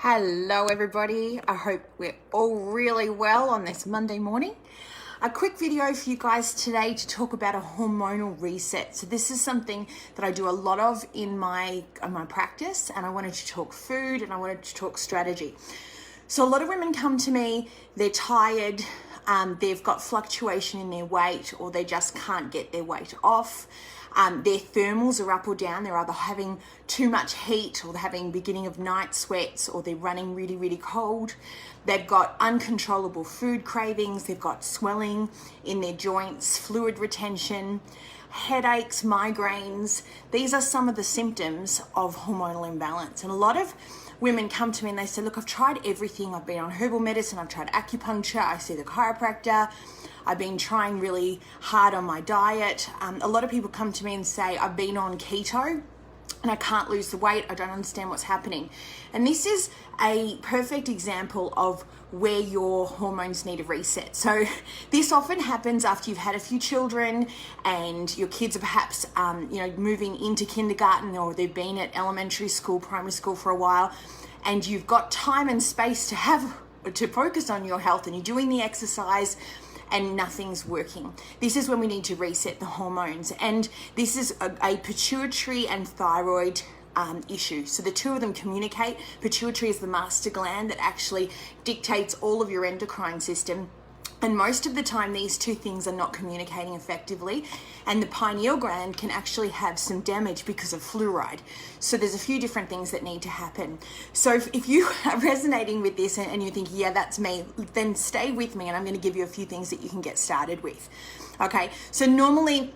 Hello everybody, I hope we're all really well on this Monday morning. A quick video for you guys today to talk about a hormonal reset. So this is something that I do a lot of in my practice, and I wanted to talk food and I wanted to talk strategy. So a lot of women come to me, they're tired, they've got fluctuation in their weight, or they just can't get their weight off. Their thermals are up or down. They're either having too much heat, or they're having beginning of night sweats, or they're running really, really cold. They've got uncontrollable food cravings. They've got swelling in their joints, fluid retention, headaches, migraines. These are some of the symptoms of hormonal imbalance. And a lot of women come to me and they say, look, I've tried everything. I've been on herbal medicine. I've tried acupuncture. I see the chiropractor. I've been trying really hard on my diet. A lot of people come to me and say, I've been on keto and I can't lose the weight. I don't understand what's happening. And this is a perfect example of where your hormones need a reset. So this often happens after you've had a few children and your kids are perhaps moving into kindergarten, or they've been at elementary school, primary school for a while, and you've got time and space to focus on your health, and you're doing the exercise and nothing's working. This is when we need to reset the hormones. And this is a pituitary and thyroid issue. So the two of them communicate. Pituitary is the master gland that actually dictates all of your endocrine system. And most of the time, these two things are not communicating effectively. And the pineal gland can actually have some damage because of fluoride. So there's a few different things that need to happen. So if you are resonating with this and you think, yeah, that's me, then stay with me and I'm going to give you a few things that you can get started with. Okay, so normally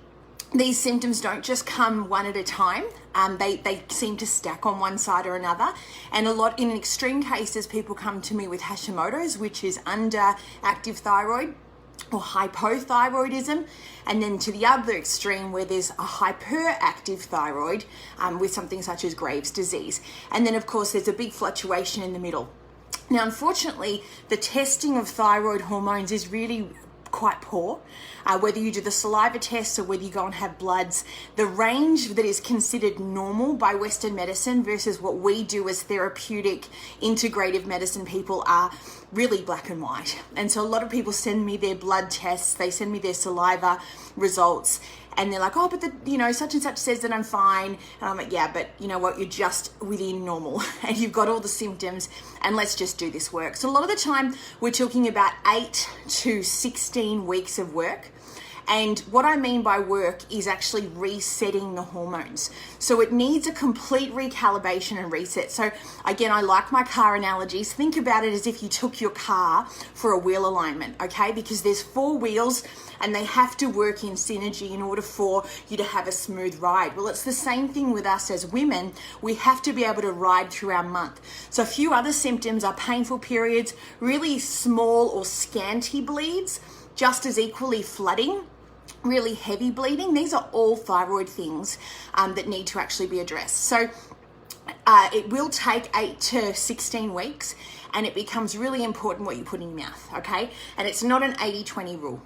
these symptoms don't just come one at a time. They seem to stack on one side or another. And in extreme cases, people come to me with Hashimoto's, which is underactive thyroid or hypothyroidism. And then to the other extreme, where there's a hyperactive thyroid with something such as Graves' disease. And then, of course, there's a big fluctuation in the middle. Now, unfortunately, the testing of thyroid hormones is really quite poor. Whether you do the saliva tests or whether you go and have bloods, the range that is considered normal by Western medicine versus what we do as therapeutic integrative medicine people are really black and white. And so a lot of people send me their blood tests, they send me their saliva results, and they're like, oh, but such and such says that I'm fine. And I'm like, yeah, but you know what? You're just within normal and you've got all the symptoms, and let's just do this work. So a lot of the time we're talking about 8 to 16 weeks of work. And what I mean by work is actually resetting the hormones. So it needs a complete recalibration and reset. So again, I like my car analogies. Think about it as if you took your car for a wheel alignment, okay? Because there's 4 wheels and they have to work in synergy in order for you to have a smooth ride. Well, it's the same thing with us as women. We have to be able to ride through our month. So a few other symptoms are painful periods, really small or scanty bleeds, just as equally flooding, really heavy bleeding. These are all thyroid things that need to actually be addressed. So it will take 8 to 16 weeks, and it becomes really important what you put in your mouth, okay? And it's not an 80-20 rule.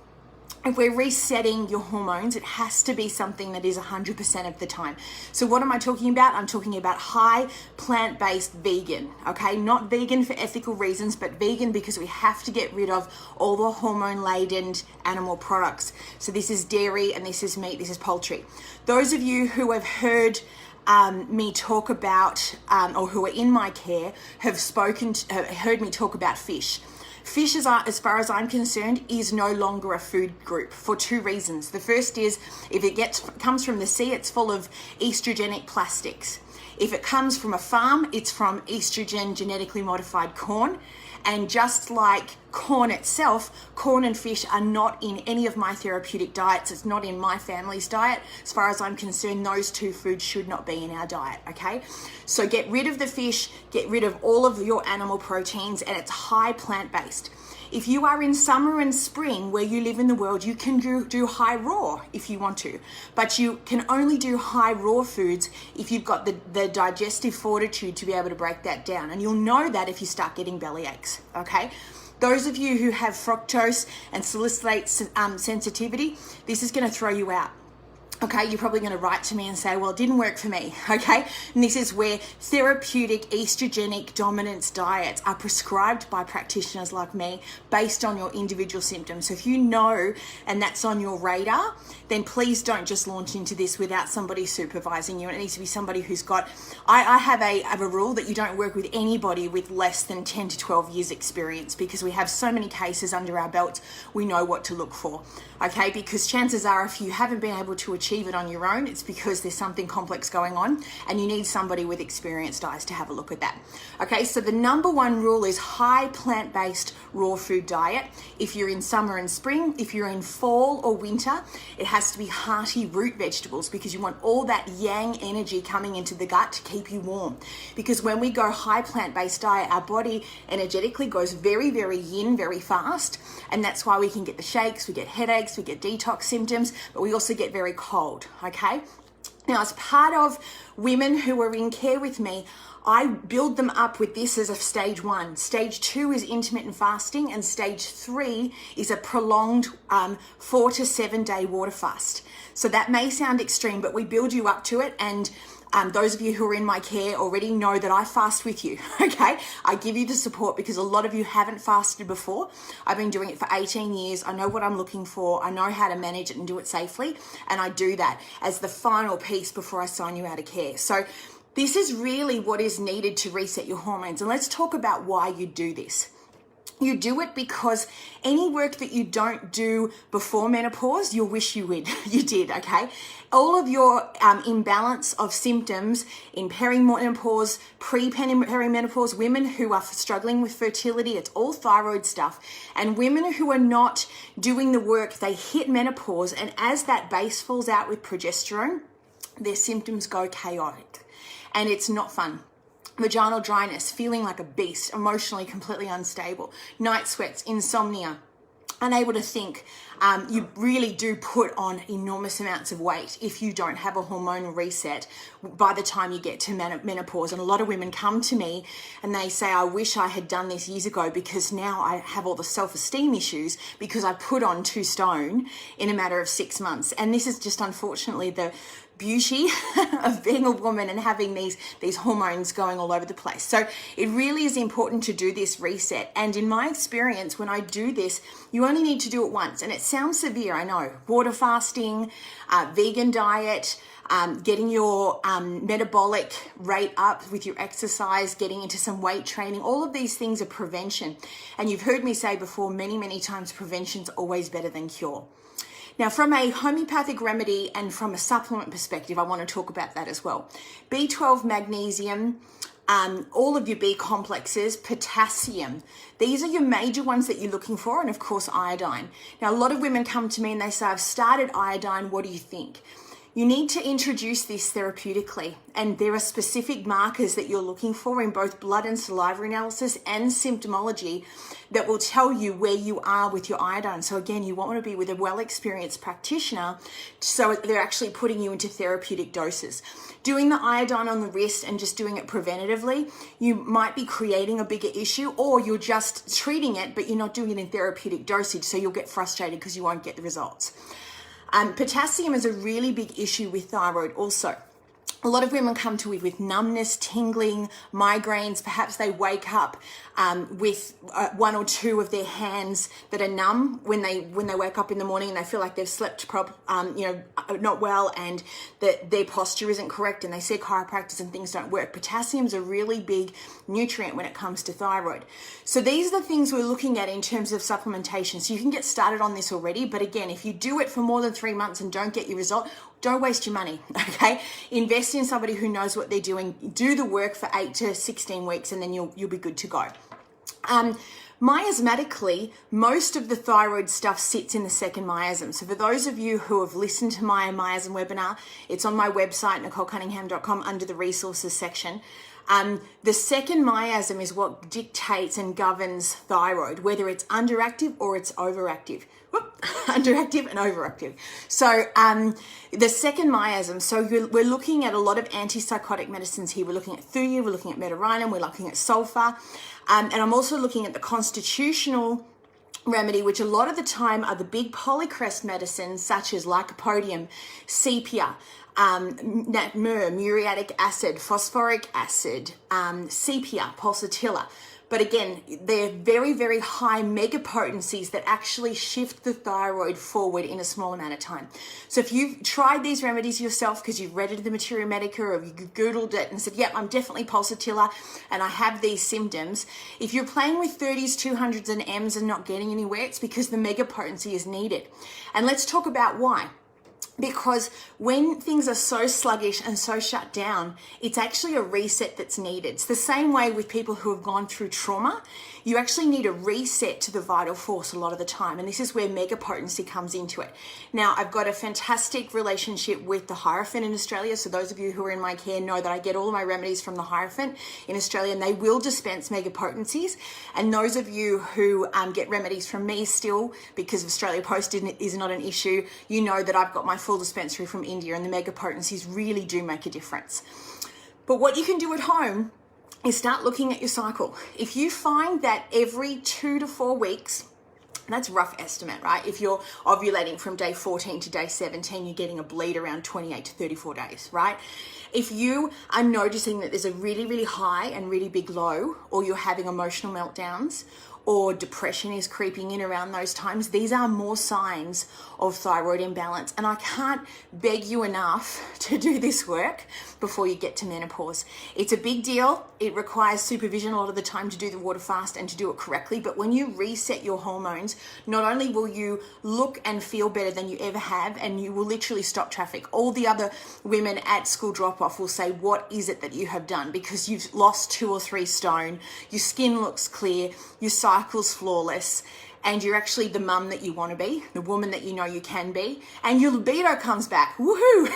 If we're resetting your hormones, it has to be something that is 100% of the time. So what am I talking about? I'm talking about high plant-based vegan, okay? Not vegan for ethical reasons, but vegan because we have to get rid of all the hormone-laden animal products. So this is dairy, and this is meat, this is poultry. Those of you who have heard me talk about, or who are in my care, have heard me talk about fish. Fish, as far as I'm concerned, is no longer a food group for 2 reasons. The first is, if it comes from the sea, it's full of estrogenic plastics. If it comes from a farm, it's from estrogen genetically modified corn. And just like corn itself, corn and fish are not in any of my therapeutic diets. It's not in my family's diet. As far as I'm concerned, those 2 foods should not be in our diet, okay? So get rid of the fish, get rid of all of your animal proteins, and it's high plant-based. If you are in summer and spring where you live in the world, you can do high raw if you want to, but you can only do high raw foods if you've got the digestive fortitude to be able to break that down. And you'll know that if you start getting belly aches, okay? Those of you who have fructose and salicylate sensitivity, this is going to throw you out. Okay, you're probably going to write to me and say, well, it didn't work for me, okay? And this is where therapeutic estrogenic dominance diets are prescribed by practitioners like me based on your individual symptoms. So if you know and that's on your radar, then please don't just launch into this without somebody supervising you. And it needs to be somebody who's got, I have a rule that you don't work with anybody with less than 10 to 12 years experience, because we have so many cases under our belts, we know what to look for, okay? Because chances are if you haven't been able to achieve it on your own, it's because there's something complex going on and you need somebody with experienced eyes to have a look at that. Okay, so the number one rule is high plant-based raw food diet. If you're in summer and spring, if you're in fall or winter, it has to be hearty root vegetables, because you want all that yang energy coming into the gut to keep you warm. Because when we go high plant-based diet, our body energetically goes very, very yin very fast, and that's why we can get the shakes, we get headaches, we get detox symptoms, but we also get very cold, okay? Now, as part of women who are in care with me, I build them up with this as a stage 1. Stage 2 is intermittent fasting, and stage 3 is a prolonged 4 to 7 day water fast. So that may sound extreme, but we build you up to it, and those of you who are in my care already know that I fast with you, okay? I give you the support because a lot of you haven't fasted before. I've been doing it for 18 years. I know what I'm looking for. I know how to manage it and do it safely. And I do that as the final piece before I sign you out of care. So this is really what is needed to reset your hormones. And let's talk about why you do this. You do it because any work that you don't do before menopause, you'll wish you did, okay? All of your imbalance of symptoms in perimenopause, pre-perimenopause, women who are struggling with fertility, it's all thyroid stuff. And women who are not doing the work, they hit menopause, and as that base falls out with progesterone, their symptoms go chaotic. And it's not fun. Vaginal dryness, feeling like a beast, emotionally completely unstable, night sweats, insomnia, unable to think. You really do put on enormous amounts of weight if you don't have a hormonal reset by the time you get to menopause. And a lot of women come to me and they say, I wish I had done this years ago, because now I have all the self-esteem issues because I put on 2 stone in a matter of 6 months. And this is just unfortunately the beauty of being a woman and having these hormones going all over the place. So it really is important to do this reset. And in my experience, when I do this, you only need to do it once. And it sounds severe, I know. Water fasting, vegan diet, getting your metabolic rate up with your exercise, getting into some weight training, all of these things are prevention. And you've heard me say before many, many times, prevention's always better than cure. Now, from a homeopathic remedy and from a supplement perspective, I want to talk about that as well. B12, magnesium, all of your B complexes, potassium. These are your major ones that you're looking for, and of course, iodine. Now, a lot of women come to me and they say, I've started iodine, what do you think? You need to introduce this therapeutically, and there are specific markers that you're looking for in both blood and saliva analysis and symptomology that will tell you where you are with your iodine. So again, you want to be with a well-experienced practitioner so they're actually putting you into therapeutic doses. Doing the iodine on the wrist and just doing it preventatively, you might be creating a bigger issue, or you're just treating it, but you're not doing it in therapeutic dosage, so you'll get frustrated because you won't get the results. Potassium is a really big issue with thyroid also. A lot of women come to me with numbness, tingling, migraines. Perhaps they wake up with 1 or 2 of their hands that are numb when they wake up in the morning, and they feel like they've slept not well, and that their posture isn't correct, and they see chiropractors and things don't work. Potassium is a really big nutrient when it comes to thyroid. So these are the things we're looking at in terms of supplementation. So you can get started on this already, but again, if you do it for more than 3 months and don't get your result, don't waste your money, okay? Invest in somebody who knows what they're doing. Do the work for 8 to 16 weeks, and then you'll be good to go. Miasmatically, most of the thyroid stuff sits in the second miasm. So for those of you who have listened to my miasm webinar, it's on my website, NicoleCunningham.com, under the resources section. The second miasm is what dictates and governs thyroid, whether it's underactive or it's overactive. Underactive and overactive. So the second miasm, so we're looking at a lot of antipsychotic medicines here. We're looking at thuya, we're looking at metaurinum, we're looking at sulfur, and I'm also looking at the constitutional remedy, which a lot of the time are the big polycrest medicines such as lycopodium, sepia, myrrh, muriatic acid, phosphoric acid, sepia, pulsatilla. But again, they're very, very high mega potencies that actually shift the thyroid forward in a small amount of time. So if you've tried these remedies yourself because you've read it in the Materia Medica or you've Googled it and said, yep, I'm definitely pulsatilla and I have these symptoms. If you're playing with 30s, 200s and M's and not getting anywhere, it's because the mega potency is needed. And let's talk about why. Because when things are so sluggish and so shut down, it's actually a reset that's needed. It's the same way with people who have gone through trauma. You actually need a reset to the vital force a lot of the time. And this is where mega potency comes into it. Now, I've got a fantastic relationship with the Hierophant in Australia. So those of you who are in my care know that I get all of my remedies from the Hierophant in Australia, and they will dispense mega potencies. And those of you who get remedies from me still, because Australia Post is not an issue, you know that I've got my full dispensary from India, and the mega potencies really do make a difference. But what you can do at home is start looking at your cycle. If you find that every 2 to 4 weeks, that's a rough estimate, right? If you're ovulating from day 14 to day 17, you're getting a bleed around 28 to 34 days, right? If you are noticing that there's a really, really high and really big low, or you're having emotional meltdowns, or depression is creeping in around those times, these are more signs of thyroid imbalance. And I can't beg you enough to do this work before you get to menopause. It's a big deal. It requires supervision a lot of the time to do the water fast and to do it correctly. But when you reset your hormones, not only will you look and feel better than you ever have, and you will literally stop traffic. All the other women at school drop-off will say, what is it that you have done? Because you've lost 2 or 3 stone, your skin looks clear, your cycle's flawless, and you're actually the mum that you want to be, the woman that you know you can be, and your libido comes back. Woohoo!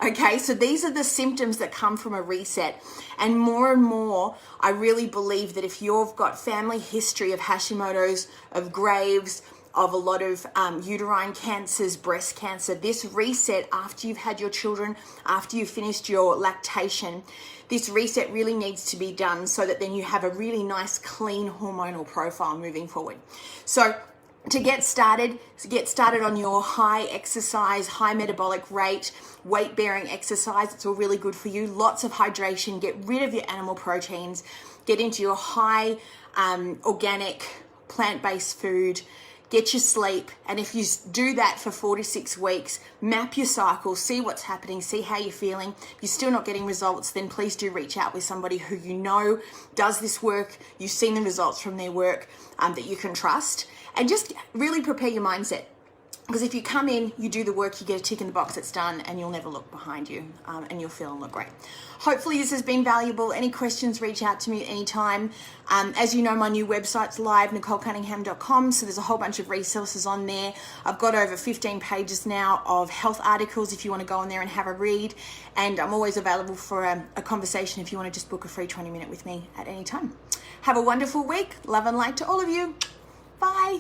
Okay, so these are the symptoms that come from a reset. And more, I really believe that if you've got family history of Hashimoto's, of Graves', of a lot of uterine cancers, breast cancer, this reset after you've had your children, after you've finished your lactation, this reset really needs to be done so that then you have a really nice, clean hormonal profile moving forward. So to get started on your high exercise, high metabolic rate, weight-bearing exercise. It's all really good for you. Lots of hydration. Get rid of your animal proteins. Get into your high organic, plant-based food. Get your sleep, and if you do that for 4 to 6 weeks, map your cycle, see what's happening, see how you're feeling. If you're still not getting results, then please do reach out with somebody who you know does this work, you've seen the results from their work, that you can trust, and just really prepare your mindset. Because if you come in, you do the work, you get a tick in the box, it's done, and you'll never look behind you, and you'll feel and look great. Hopefully this has been valuable. Any questions, reach out to me at any time. As you know, my new website's live, NicoleCunningham.com, so there's a whole bunch of resources on there. I've got over 15 pages now of health articles if you want to go on there and have a read, and I'm always available for a conversation if you want to just book a free 20-minute with me at any time. Have a wonderful week. Love and light to all of you. Bye.